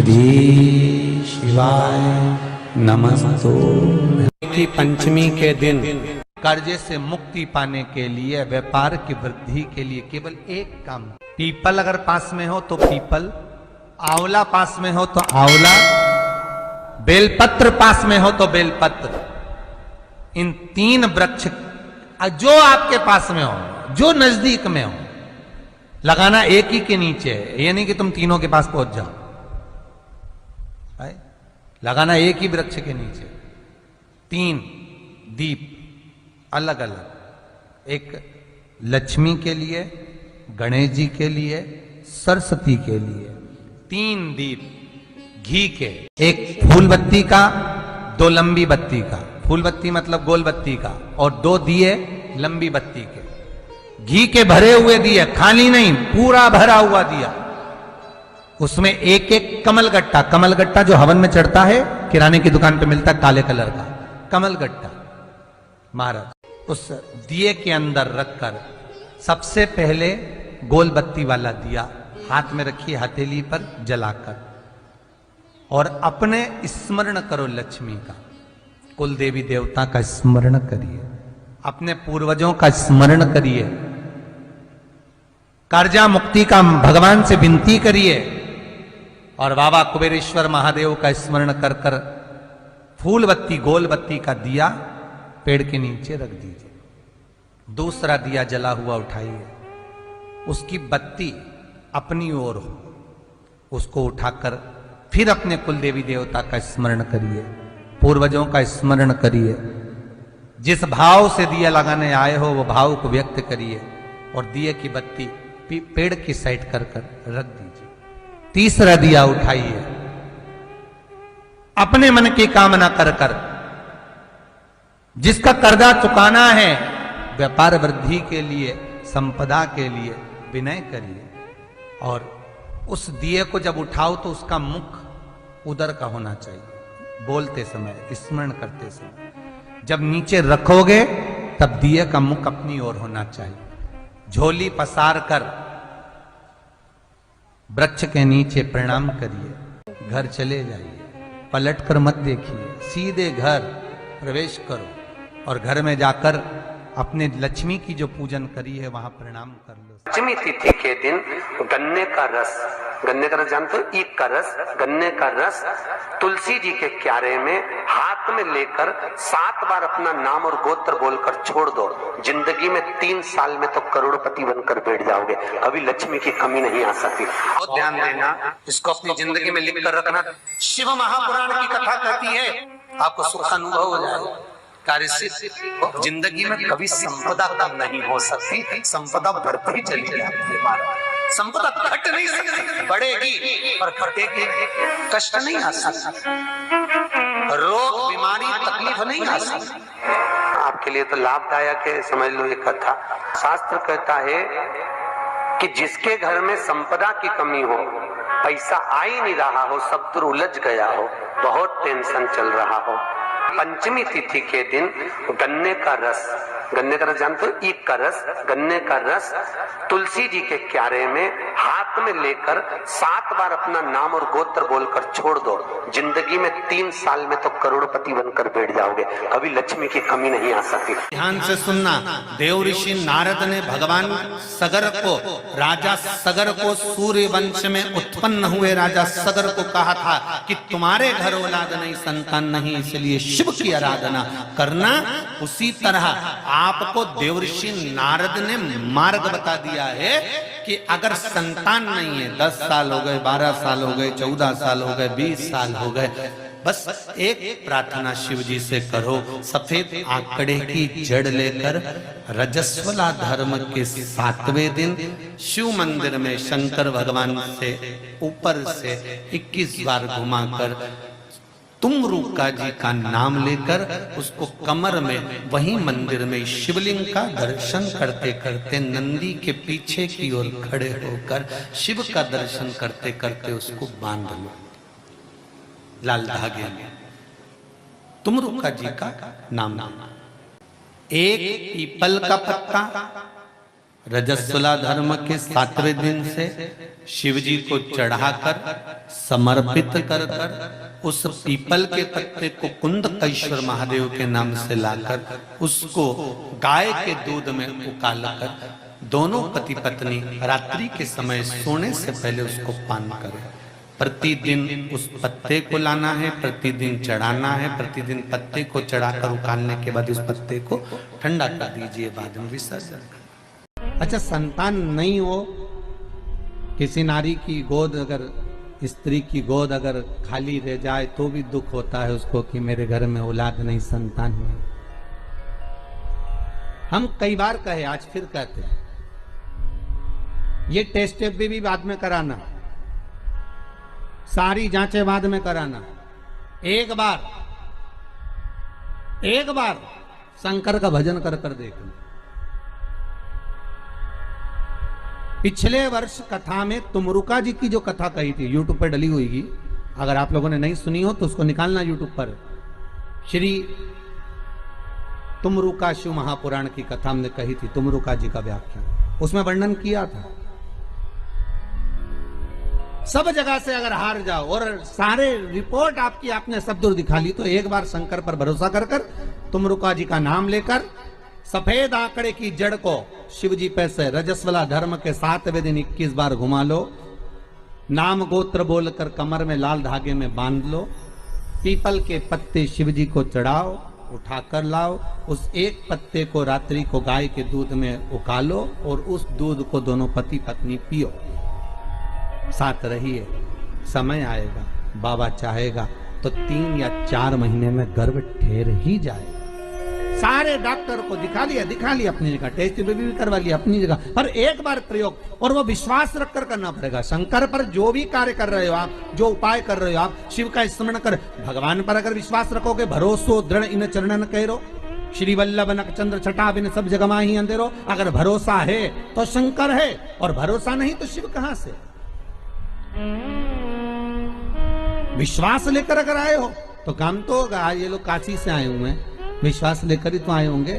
श्री शिवाय नमस्तु। की पंचमी के दिन कर्जे से मुक्ति पाने के लिए, व्यापार की वृद्धि के लिए केवल एक काम, पीपल अगर पास में हो तो पीपल, आंवला पास में हो तो आंवला, बेलपत्र पास में हो तो बेलपत्र, इन तीन वृक्ष जो आपके पास में हो, जो नजदीक में हो, लगाना एक ही के नीचे है। ये नहीं कि तुम तीनों के पास पहुंच जाओ, लगाना एक ही वृक्ष के नीचे। तीन दीप अलग अलग, एक लक्ष्मी के लिए, गणेश जी के लिए, सरस्वती के लिए। तीन दीप घी के, एक फूल बत्ती का, दो लंबी बत्ती का, फूल बत्ती मतलब गोल बत्ती का, और दो दिए लंबी बत्ती के, घी के भरे हुए दिए, खाली नहीं, पूरा भरा हुआ दिया। उसमें एक एक कमलगट्टा, कमलगट्टा जो हवन में चढ़ता है, किराने की दुकान पे मिलता है काले कलर का कमलगट्टा, महाराज उस दिए के अंदर रखकर सबसे पहले गोल बत्ती वाला दिया हाथ में रखिए, हथेली पर जलाकर, और अपने स्मरण करो लक्ष्मी का, कुल देवी देवता का स्मरण करिए, अपने पूर्वजों का स्मरण करिए, कर्जा मुक्ति का भगवान से विनती करिए, और बाबा कुबेरेश्वर महादेव का स्मरण कर कर फूल बत्ती गोल बत्ती का दिया पेड़ के नीचे रख दीजिए। दूसरा दिया जला हुआ उठाइए, उसकी बत्ती अपनी ओर हो, उसको उठाकर फिर अपने कुल देवी देवता का स्मरण करिए, पूर्वजों का स्मरण करिए, जिस भाव से दिया लगाने आए हो वो भाव को व्यक्त करिए, और दिए की बत्ती पेड़ की साइड कर कर रख दीजिए। तीसरा दिया उठाइए, अपने मन की कामना कर कर, जिसका कर्जा चुकाना है, व्यापार वृद्धि के लिए, संपदा के लिए विनय करिए, और उस दिए को जब उठाओ तो उसका मुख उधर का होना चाहिए, बोलते समय, स्मरण करते समय। जब नीचे रखोगे तब दिए का मुख अपनी ओर होना चाहिए। झोली पसार कर वृक्ष के नीचे प्रणाम करिए, घर चले जाइए, पलट कर मत देखिए, सीधे घर प्रवेश करो, और घर में जाकर अपने लक्ष्मी की जो पूजन करी है वहां प्रणाम कर लो। पंचमी तिथि के दिन गन्ने का रस, गन्ने का रस जानते हो, ईख का रस, गन्ने का रस तुलसी जी के क्यारे में हाथ में लेकर 7 बार अपना नाम और गोत्र बोलकर छोड़ दो, जिंदगी में 3 साल में तो करोड़पति बनकर बैठ जाओगे, कभी लक्ष्मी की कमी नहीं आ सकती। बहुत ध्यान देना, इसको अपनी जिंदगी में लिख कर रखना। शिव महापुराण की कथा कहती है, आपको सुख अनुभव हो जाएगा। कार्य सिद्ध, जिंदगी में कभी संपदा कम नहीं हो सकती, संपदा बढ़ती चली जाती है। संपदा घट नहीं सकती, बढ़ेगी पर घटेगी, कष्ट नहीं आ सकता, रोग बीमारी तकलीफ नहीं आ सकती। आपके लिए तो लाभदायक है, समझ लो ये कथा। शास्त्र कहता है कि जिसके घर में संपदा की कमी हो, पैसा आ ही नहीं रहा हो, सब तो उलझ गया हो, बहुत टेंशन चल रहा हो, पंचमी तिथि के दिन गन्ने का रस, गन्ने का रस जानते हो, ईख का रस, गन्ने का रस तुलसी जी के क्यारे में हाथ में लेकर 7 बार अपना नाम और गोत्र बोलकर छोड़ दो, जिंदगी में 3 साल में तो करोड़पति बनकर बैठ जाओगे, कभी लक्ष्मी की कमी नहीं आ सकती। ध्यान से सुनना, देव ऋषि नारद ने भगवान सगर को, राजा सगर को, सूर्य वंश में उत्पन्न हुए राजा सगर को कहा था कि तुम्हारे घर औलाद नहीं, संतान नहीं, इसलिए शिव की आराधना करना। उसी तरह आपको देवर्षि नारद ने मार्ग बता दिया है कि अगर संतान नहीं है, 10 साल हो गए, 12 साल हो गए, 14 साल हो गए, 20 साल हो गए, बस एक प्रार्थना शिव जी से करो, सफेद आंकड़े की जड़ लेकर रजस्वला धर्म के 7वें दिन शिव मंदिर में शंकर भगवान से ऊपर से 21 बार घुमाकर तुमरुका जी का नाम लेकर उसको कमर में, वही मंदिर में शिवलिंग का दर्शन करते करते नंदी के पीछे की ओर खड़े होकर शिव का दर्शन करते करते उसको बांध लो लाल धागे में, तुमरुका जी का नाम। एक पीपल का पत्ता, रजस्वला धर्म के 7वें दिन से शिव जी को चढ़ाकर समर्पित कर कर उस पीपल के पत्ते को कुंदकेश्वर महादेव के नाम से लाकर उसको गाय के दूध में उकाल कर दोनों पति पत्नी रात्रि के समय सोने से पहले उसको पान करें। प्रतिदिन उस पत्ते को लाना है, प्रतिदिन चढ़ाना है, प्रतिदिन पत्ते को चढ़ाकर उकालने के बाद उस पत्ते को ठंडा कर दीजिए, बाद में विसर्जन। अच्छा, संतान नहीं हो, किसी नारी की गोद अगर, स्त्री की गोद अगर खाली रह जाए तो भी दुख होता है उसको कि मेरे घर में औलाद नहीं, संतान नहीं। हम कई बार कहे, आज फिर कहते हैं, ये टेस्ट भी बाद में कराना, सारी जांचें बाद में कराना। एक बार शंकर का भजन कर कर देखना। पिछले वर्ष कथा में तुमरुका जी की जो कथा कही थी, यूट्यूब पर डली हुई, अगर आप लोगों ने नहीं सुनी हो तो उसको निकालना यूट्यूब पर। श्री तुमरुका शिव महापुराण की कथा हमने कही थी, तुमरुका जी का व्याख्यान, उसमें वर्णन किया था। सब जगह से अगर हार जाओ और सारे रिपोर्ट आपकी आपने सब दूर दिखा ली, तो एक बार शंकर पर भरोसा कर कर तुमरुका जी का नाम लेकर सफेद आंकड़े की जड़ को शिव जी पे से रजस्वला धर्म के 7वें दिन 21 बार घुमा लो, नाम गोत्र बोलकर कमर में लाल धागे में बांध लो, पीपल के पत्ते शिव जी को चढ़ाओ, उठाकर लाओ, उस एक पत्ते को रात्रि को गाय के दूध में उकालो और उस दूध को दोनों पति पत्नी पियो, साथ रहिए। समय आएगा, बाबा चाहेगा तो 3 या 4 महीने में गर्भ ठहर ही जाएगा। सारे डॉक्टर को दिखा लिया अपनी जगह, टेस्ट भी करवा लिया अपनी जगह, पर एक बार प्रयोग, और वो विश्वास रखकर करना पड़ेगा। शंकर पर जो भी कार्य कर रहे हो आप, जो उपाय कर रहे हो आप, शिव का स्मरण कर, भगवान पर अगर विश्वास रखोगे, भरोसो दृढ़ इन चरणन कहो, श्री वल्लभ नक चंद्र छटा बिन सब जगमा ही अंधेरो। अगर भरोसा है तो शंकर है, और भरोसा नहीं तो शिव कहां से। विश्वास लेकर अगर आए हो तो काम तो होगा। ये लोग काशी से आए हुए हैं, विश्वास लेकर ही तो आए होंगे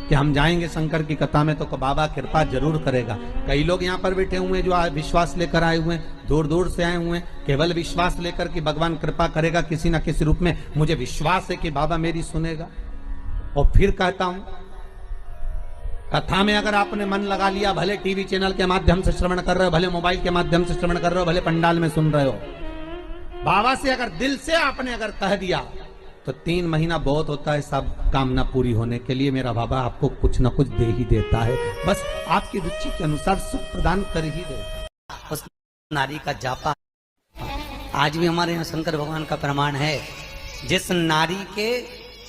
कि हम जाएंगे शंकर की कथा में तो बाबा कृपा जरूर करेगा। कई लोग यहाँ पर बैठे हुए हैं जो विश्वास लेकर आए हुए हैं, दूर दूर से आए हुए हैं, केवल विश्वास लेकर कि भगवान कृपा करेगा किसी ना किसी रूप में, मुझे विश्वास है कि बाबा मेरी सुनेगा। और फिर कहता हूं, कथा में अगर आपने मन लगा लिया, भले टीवी चैनल के माध्यम से श्रवण कर रहे हो, भले मोबाइल के माध्यम से श्रवण कर रहे हो, भले पंडाल में सुन रहे हो, बाबा से अगर दिल से आपने अगर कह दिया तो 3 महीना बहुत होता है सब कामना पूरी होने के लिए। मेरा बाबा आपको कुछ ना कुछ दे ही देता है, बस आपकी रुचि के अनुसार सुख प्रदान कर ही देता। उस नारी का जापा आज भी हमारे यहाँ शंकर भगवान का प्रमाण है। जिस नारी के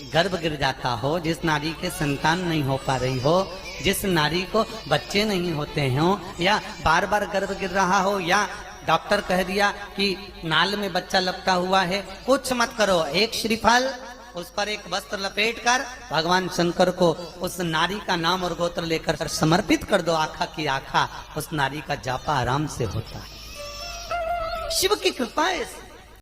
गर्भ गिर जाता हो, जिस नारी के संतान नहीं हो पा रही हो, जिस नारी को बच्चे नहीं होते हो, या बार बार गर्भ गिर रहा हो, या डॉक्टर कह दिया कि नाल में बच्चा लपटा हुआ है, कुछ मत करो, एक श्रीफल उस पर एक वस्त्र लपेट कर भगवान शंकर को उस नारी का नाम और गोत्र लेकर समर्पित कर दो, आखा की आखा, उस नारी का जापा आराम से होता है। शिव की कृपा है।